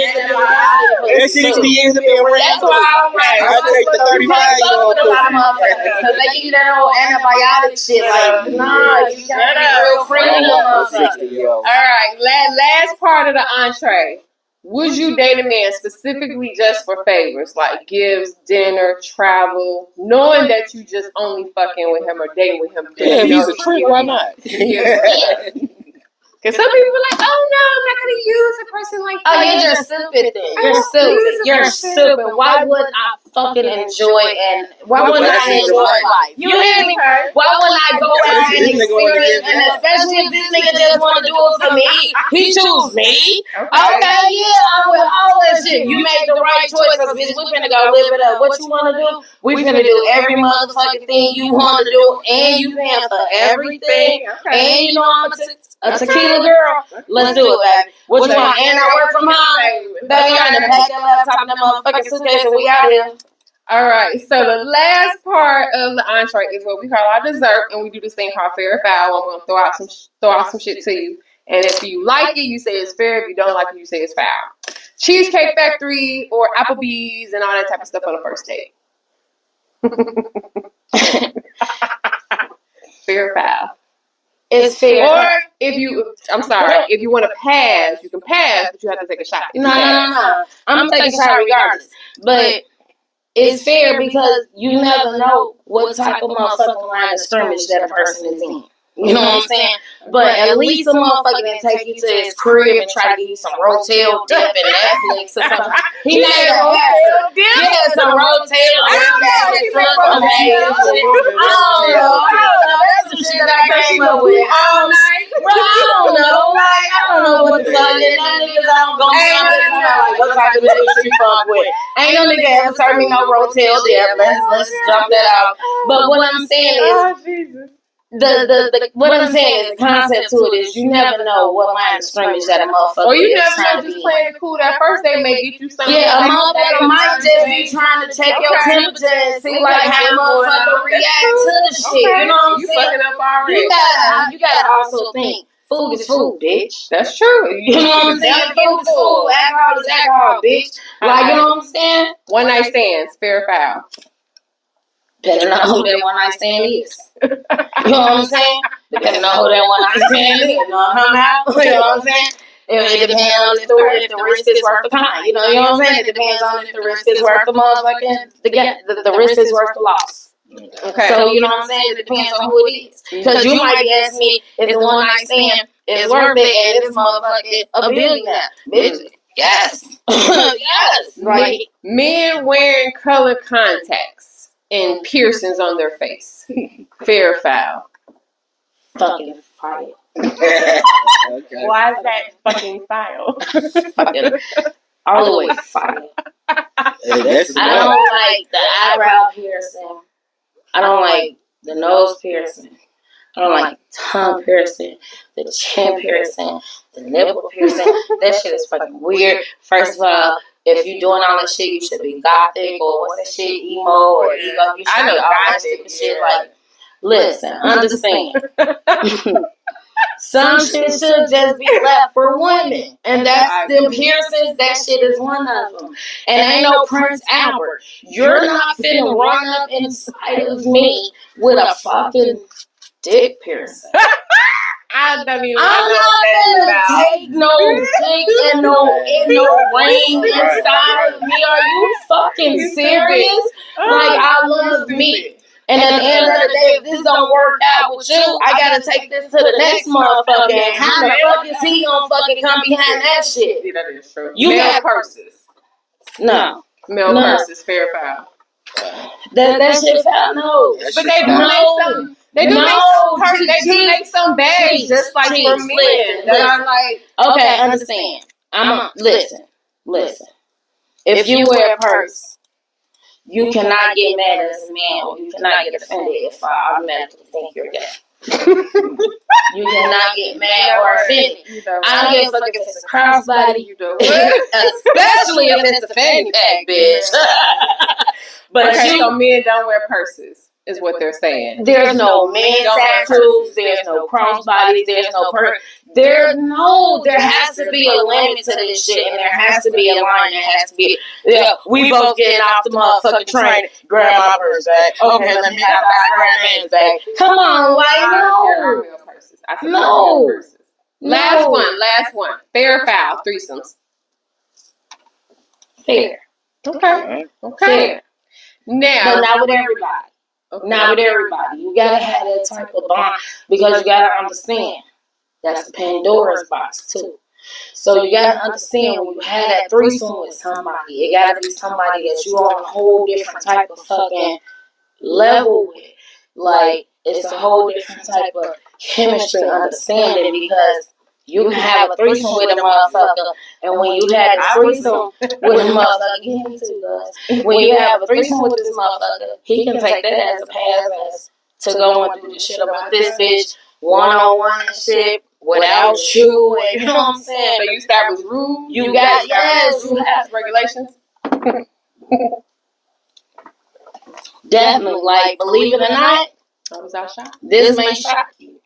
That's 60 years of being around. That's why I don't like I take the 35-year-old. a lot of motherfuckers because they give you that old antibiotic shit. Like, nah, you gotta be real friendly with motherfuckers. All right, last part of the entree. Would you date a man specifically just for favors, like gifts, dinner, travel, knowing that you just only fucking with him or dating with him? Yeah, if he's a trick, why not? Because some people are like, oh no, I'm not going to use a person like that. Oh, you're just stupid then. You're stupid. Why would I fucking enjoy and why wouldn't I enjoy life? You hear me? Why wouldn't I go out and experience, and especially if this nigga just want to do it for me, he choose me. Okay, yeah, I'm with all that shit. You made the right choice, because bitch, we finna go live it up. What you want to do? We finna do every motherfucking thing you want to do, and you paying for everything, and you know I'm a tequila girl. Let's do it, baby. What you want? And I work from home. Baby, I done pack that laptop in that motherfucking suitcase and we out here. All right, so the last part of the entree is what we call our dessert, and we do this thing called fair or foul. I'm going to throw out some shit to you, and if you like it, you say it's fair. If you don't like it, you say it's foul. Cheesecake Factory or Applebee's and all that type of stuff on the first date. Fair or foul? It's fair. Or if you want to pass, you can pass, but you have to take a shot. No. I'm taking a shot regardless. But it's fair because you never know what type of motherfucking line of skirmish that a person is in. You know what I'm saying? But at least a motherfucker didn't take you to his crib and try to give you some Rotel dip and Netflix or something. He made a Rotel dip? Yeah, some Rotel dip. I don't know. That's some shit that I came up with. I don't know. Like, I don't know what the fuck. And that niggas I don't go like, what type of niggas you fuck with? Ain't no nigga ever served me no Rotel dip. Let's jump that out. But what I'm saying is, what I'm saying is the concept to it is you never know what line of scrimmage that a motherfucker or you is never trying know, to just be. playing it cool. That first they may get you something. Yeah, a motherfucker might just be trying to check your temperature and see like how a motherfucker react to the shit. You know what I'm saying? Fucking up already. You gotta also think. Food is food, bitch. That's true. You know what I'm saying? Food is food. Alcohol is alcohol, bitch. Like, you know what I'm saying? One night stands, fair or foul. Depending on who that one night stand is. You know what I'm saying? Depending on who that one night stand is. You know what I'm saying? It depends on if the risk is worth the kind. You know what I'm saying? It depends on if the risk is worth the motherfucking, the risk is worth the loss. Okay. So, you know what I'm saying? It depends on who it is. Because you might be asking me if the one night stand is worth it and this motherfucker a billionaire. Bitch, yes. Yes. Like, men wearing color contacts and piercings on their face. Fair or foul? Fucking fire. Okay. Why is that fucking foul? Fucking always fire. That's I don't like the eyebrow piercing. I don't like the nose piercing. I don't like tongue piercing, the chin piercing, the nipple piercing. That shit is fucking weird. First of all, if you're doing all that shit, you should be gothic or what's that shit, emo or ego. You should be all that stupid shit. Like, listen, understand. Some shit should just be left for women. And that's them piercings, that shit is one of them. And ain't no Prince Albert. You're not finna run up inside of me with a fucking dick piercing. I don't even I'm know not gonna take no dick and no ring inside of me. Are you fucking serious? Like, I love me. And at the end of the day, if this don't work out with you, I gotta take this to the next motherfucker. And how the fuck is he gonna fucking come behind that shit? Yeah, that is true. You Male got purses. No. Male purses, fair or foul. That shit foul, no. But they do make some. They do make some bags just like for men that are like. Okay, understand. Listen. If you wear a purse, you cannot get mad as a man, or you cannot get offended if I automatically think you're gay. You cannot get mad or offended. I don't give a fuck if it's a crossbody, especially if it's a fanny pack, bitch. But so men don't wear purses, is what they're saying. There's no men's tattoos, there's no crossbodies, there's no purse. There has to be a limit to this shit, and there has to be a line. There has to be. Yeah, we both getting off the motherfucking train. Grab my purse back. Okay, let me have my grandman's back. Come on, like no. Last one. Fair or foul? Threesomes. Fair. Okay. Fair. Now, but not with everybody. Okay. Not with everybody. You gotta have that type of bond because you gotta understand. that's the Pandora's box too. So you gotta understand when you have that threesome with somebody, it gotta be somebody that you on a whole different type of fucking level with. Like, it's a whole different type of chemistry understanding, because you can have a threesome with a motherfucker, and when you had a threesome with a motherfucker, get me too, guys. When you have a threesome with this motherfucker, he can take that as a pass to go and do this shit about this bitch one-on-one and shit without you, and you know what I'm saying? So you establish rules. You got, yes, you have regulations. definitely, like, believe it or not, I was out shocked. this may shock you.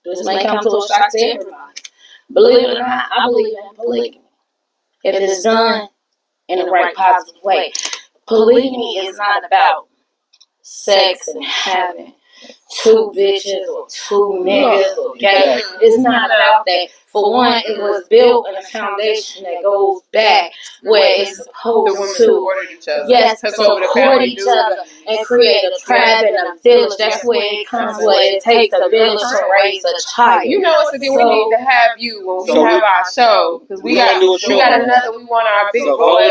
This may come to a shock to everybody. Believe it or not, I believe in polygamy. If it's done in the right positive way. Polygamy is not about sex and having two bitches or two niggas or gay. It's not about that. For one, it was built in a foundation that goes back where it's supposed to supported each other. Yes, support each other and create a tribe and a village. That's where it comes, where it takes a village to raise a child. You know what's the deal? We need to have you when we have our show, because we got another. We want our big boy,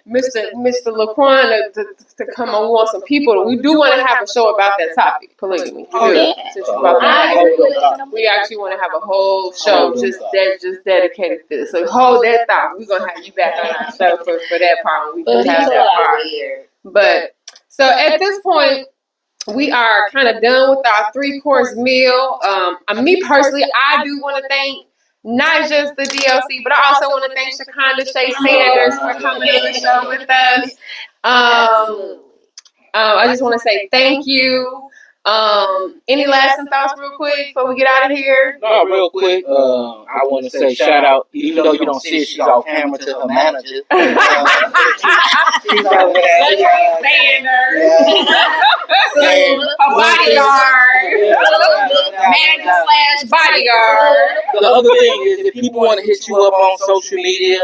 Mr. Laquan, to come on. We want some people. We do want to have a show about that topic, polygamy. Since you brought that up, we actually want to have a whole show just dedicated to this. So hold that thought. We're gonna have you back on our show for that part. We can have that part. But so at this point, we are kind of done with our 3-course meal. Me personally, I do want to thank not just the D.O.C, but I also want to thank Shay Sanders for coming on the show with us. I just want to say thank you. Any lasting thoughts real quick before we get out of here? No, real quick. I want to say shout out, even though you don't see it, she's off camera, to her manager. She's over there. Bodyguard. Manager/bodyguard. The other thing is, if people want to hit you up on social media,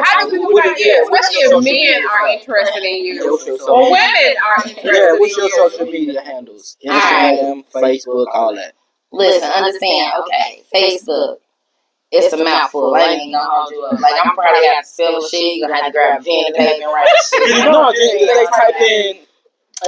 how do people find you? Especially if men are interested in you, or women are interested in you. Yeah, what's your social media handles? Instagram, Facebook, all that. Listen, understand, okay, Facebook, it's a mouthful. I ain't gonna hold you up. Like, I'm probably have to spell shit. You're gonna have to grab a pen and paper and write shit. No, they type in.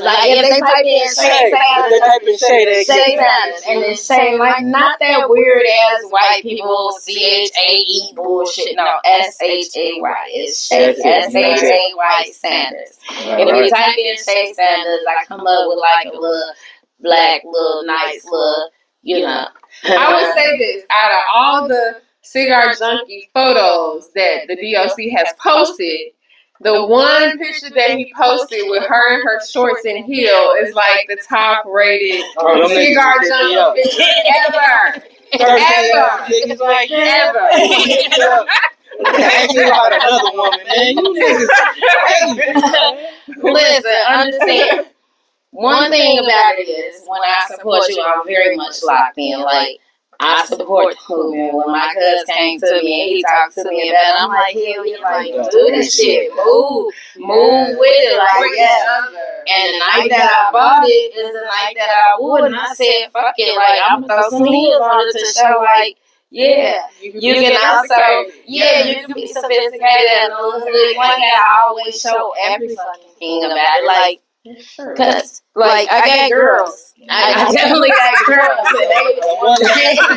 Like, if they type in Shay Sanders, Shay Sanders, and then Shay, like, not that weird ass white people CHAE bullshit. No, SHAY. It's Shay, SHAY Sanders. If you type in Shay Sanders, I come up with like a little black, little nice, little, you know. I would say this: out of all the cigar junkie photos that the D.O.C has posted, the one picture that he posted with her in her shorts and heel is like the top rated cigar junkie picture ever. Ever. Actually, about another woman, man. You niggas. Listen, understand. One thing about it is, when I support you, I'm very much locked in. Like, I support the movement. When my cousin came to me and he talked to me about it, I'm like, hell yeah, like, do this shit. Move with it. Like, yeah. And the night that I bought it is the night that I would. And I said, fuck it. Like, I'm going to throw some heels on it to show, like, yeah, you can also, you can be sophisticated and a little hood. You ain't got to always show every fucking thing about it. Like, cause, like, I got girls. I definitely got girls.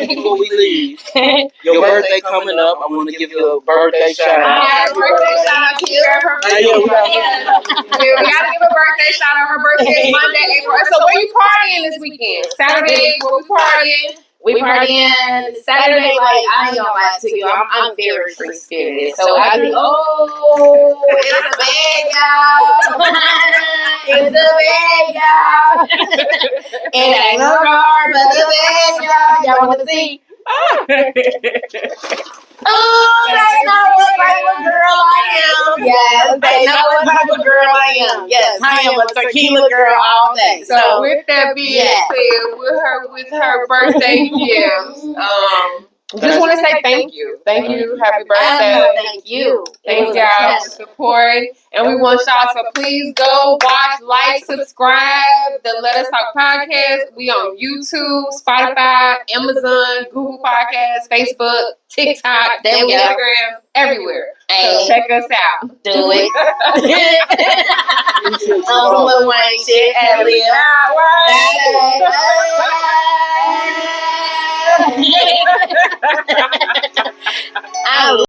Before we leave, your birthday coming up. I want to give you a birthday shout out. Happy birthday shout out to you. We gotta give a birthday shout out. Her birthday is Monday, April. So where you partying this weekend? Saturday, where we partying? We partying Saturday. Like, I ain't gonna lie to you, I'm very free spirited. So I be, it's a bag, y'all. It's a bag, y'all. It ain't no car, but the bag, y'all. Y'all want to see? They know what type of girl I am. Yes, they know what type of girl I am. Yes, I am a tequila girl all day. So with that being said, with her birthday gifts, Just want to say thank you. Thank you. Happy birthday. Thank you. Thanks, y'all, for supporting. And we want y'all to please go watch, like, subscribe the Let Us Talk podcast. We on YouTube, Spotify, Amazon, Google Podcasts, Facebook, TikTok, Instagram, everywhere. So check us out. Do it. On some Lil Wayne shit. I